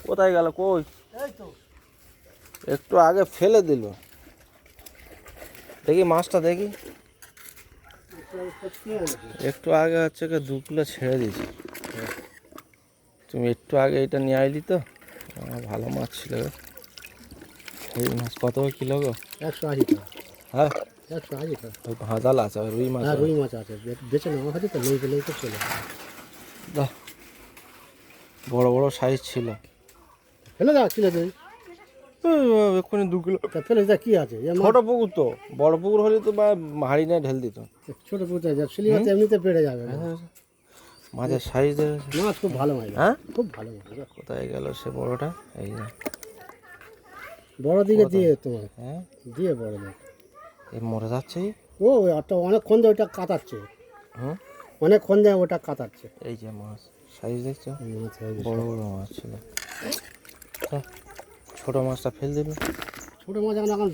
কোথায় গেল? কই? এই তো একটু আগে ফেলে দিল। দেখি মাছটা দেখি। একটু আগে হচ্ছে কি 2 কিলো ছেড়ে দিয়েছি। তুমি একটু আগে এটা নিয়ে আইলি তো, ভালো মাছ ছিল গো। এই মাছ কত কিলো গো? 180 টাকা। হ্যাঁ 180 টাকা। ওই ভাজাল আছে, ওই রুই মাছ। হ্যাঁ রুই মাছ আছে, বেছে নেওয়া হয়েছে তো, নেই গেলেই তো চলে বাহ, বড় বড় সাইজ ছিল। ফেলে দাও ছিল তুই, এক্ষুনি 2 কিলো। তা ফেলে যা কি আছে ছোট পুকুর তো, বড় পুকুর হলে তো বা হাড়ি নিয়ে ঢেল দিত। ছোট পুকুর যা শিলি মাছ এমনিতে বেড়ে যাবে না। মাছের সাইজ মাছ খুব ভালো মাছ, হ্যাঁ খুব ভালো মাছ। কোথায় গেল সে বড়টা? এই যে বড় দিকে দিয়ে তোমার, হ্যাঁ দিয়ে বড় দিকে। এই মরে যাচ্ছে। ও একটা অনেকক্ষণ ধরে ওটা কাতাচ্ছে, হুম, অনেকক্ষণ ধরে ওটা কাতাচ্ছে। এই যে মাছ সাইজ দেখছো, মাছ হয়েছে। বড় বড় মাছ ছিল। ছোট মাছটা ফেল দিল। ছোট মাছ এখন